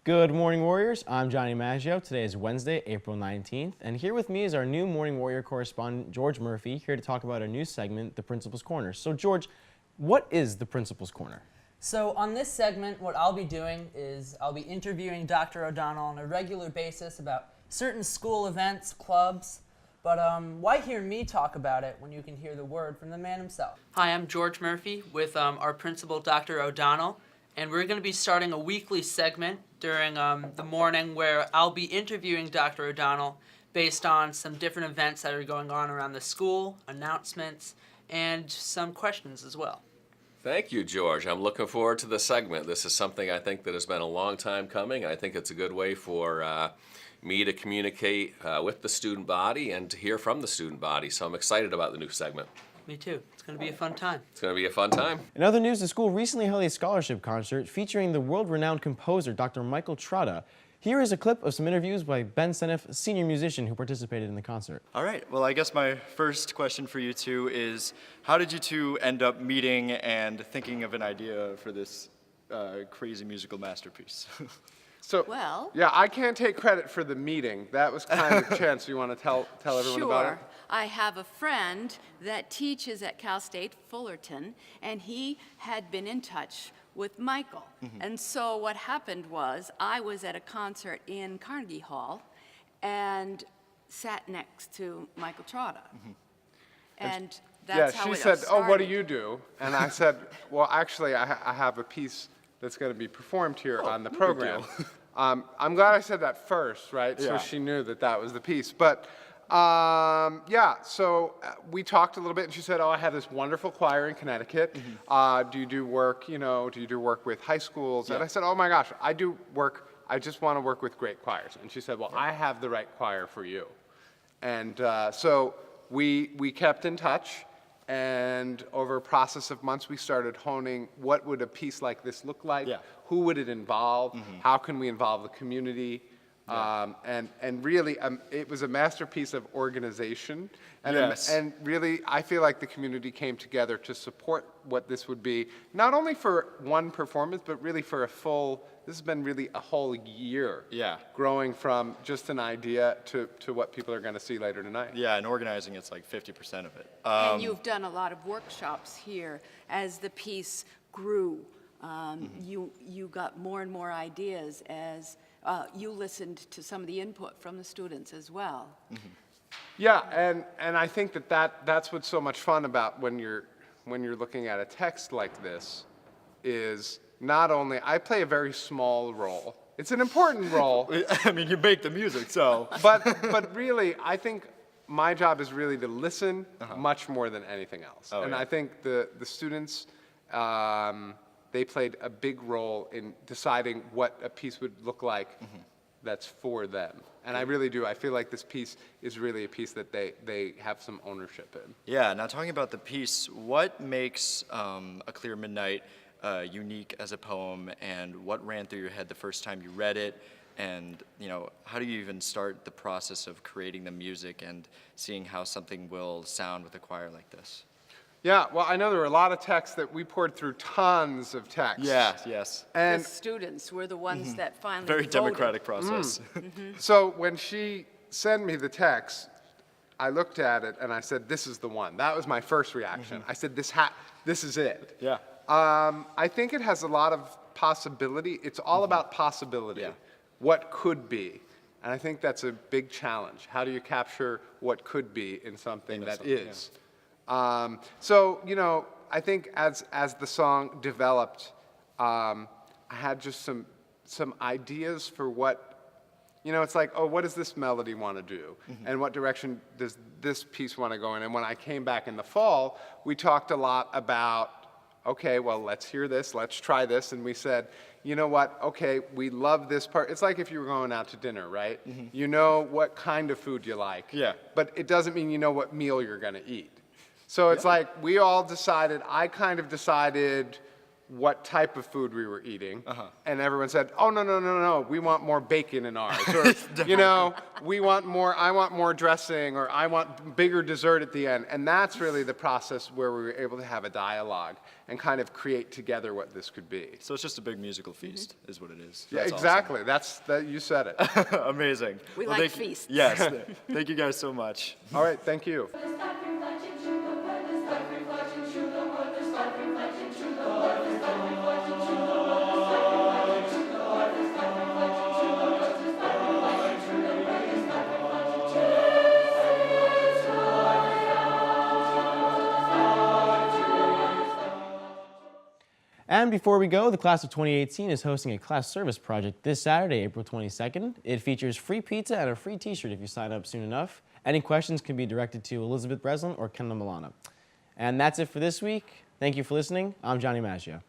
Good morning, Warriors. I'm Johnny Maggio. Today is Wednesday, April 19th, and here with me is our new Morning Warrior correspondent, George Murphy, here to talk about our new segment, The Principal's Corner. So, George, what is The Principal's Corner? So on this segment, what I'll be doing is I'll be interviewing Dr. O'Donnell on a regular basis about certain school events, clubs, but why hear me talk about it when you can hear the word from the man himself? Hi, I'm George Murphy with our principal, Dr. O'Donnell, and we're going to be starting a weekly segment during the morning where I'll be interviewing Dr. O'Donnell based on some different events that are going on around the school, announcements, and some questions as well. Thank you, George. I'm looking forward to the segment. This is something I think that has been a long time coming. I think it's a good way for me to communicate with the student body and to hear from the student body. So I'm excited about the new segment. Me too. It's going to be a fun time. It's going to be a fun time. In other news, the school recently held a scholarship concert featuring the world-renowned composer, Dr. Michael Trotta. Here is a clip of some interviews by Ben Senef, a senior musician who participated in the concert. All right, well, I guess my first question for you two is, how did you two end up meeting and thinking of an idea for this crazy musical masterpiece? Well, yeah, I can't take credit for the meeting. That was kind of Chance. You want to tell everyone about it? sure. I have a friend that teaches at Cal State Fullerton, and he had been in touch with Michael. And so what happened was I was at a concert in Carnegie Hall and sat next to Michael Trotta. And that's how she it said, started. "Oh, what do you do?" And I said, "Well, actually, I have a piece that's going to be performed here on the program." I'm glad I said that first, right? So Yeah. she knew that that was the piece. But yeah, so we talked a little bit, and she said, "Oh, I have this wonderful choir in Connecticut. Do you do work? Do you do work with high schools?" And I said, "Oh my gosh, I do work. I just want to work with great choirs." And she said, "Well, I have the right choir for you." And so we kept in touch. And over a process of months, we started honing what would a piece like this look like? Yeah. Who would it involve? How can we involve the community? And really, it was a masterpiece of organization. And, Yes. and really, I feel like the community came together to support what this would be, not only for one performance, but really for this has been really a whole year. Yeah. Growing from just an idea to what people are going to see later tonight. Yeah, and organizing it's like 50% of it. And you've done a lot of workshops here as the piece grew. You got more and more ideas as you listened to some of the input from the students as well. Yeah, and I think that's what's so much fun about when you're looking at a text like this, is not only I play a very small role. It's an important role, I mean, you make the music, so. but really, I think my job is really to listen much more than anything else. Oh, and yeah. I think the students, they played a big role in deciding what a piece would look like that's for them. And I really do. I feel like this piece is really a piece that they have some ownership in. Yeah, now talking about the piece, what makes A Clear Midnight unique as a poem, and what ran through your head the first time you read it? And how do you even start the process of creating the music and seeing how something will sound with a choir like this? Yeah, well, I know there were a lot of texts that we poured through tons of texts. Yes. And The students were the ones that finally Very voted. democratic process. so when she sent me the text, I looked at it and I said, "This is the one." That was my first reaction. I said, "This is it." Yeah. I think it has a lot of possibility. It's all about possibility. Yeah. What could be. And I think that's a big challenge. How do you capture what could be in something that is? So, I think as the song developed, I had just some ideas for what, it's like, oh, what does this melody want to do? And what direction does this piece want to go in? And when I came back in the fall, we talked a lot about, okay, well, let's hear this, let's try this. And we said, you know what, okay, we love this part. It's like if you were going out to dinner, right? You know what kind of food you like. Yeah. But it doesn't mean you know what meal you're going to eat. So it's like we all decided, I kind of decided what type of food we were eating, and everyone said, "Oh, no, no, no, no, we want more bacon in ours," or you know, I want more dressing, or I want bigger dessert at the end. And that's really the process where we were able to have a dialogue and kind of create together what this could be. So it's just a big musical feast, is what it is. Yeah, That's awesome. exactly. That you said it. Amazing. We Well, like thank you- feasts. Yes. Thank you guys so much. All right, thank you. And before we go, the class of 2018 is hosting a class service project this Saturday, April 22nd. It features free pizza and a free t-shirt if you sign up soon enough. Any questions can be directed to Elizabeth Breslin or Kendall Milana. And that's it for this week. Thank you for listening. I'm Johnny Maggio.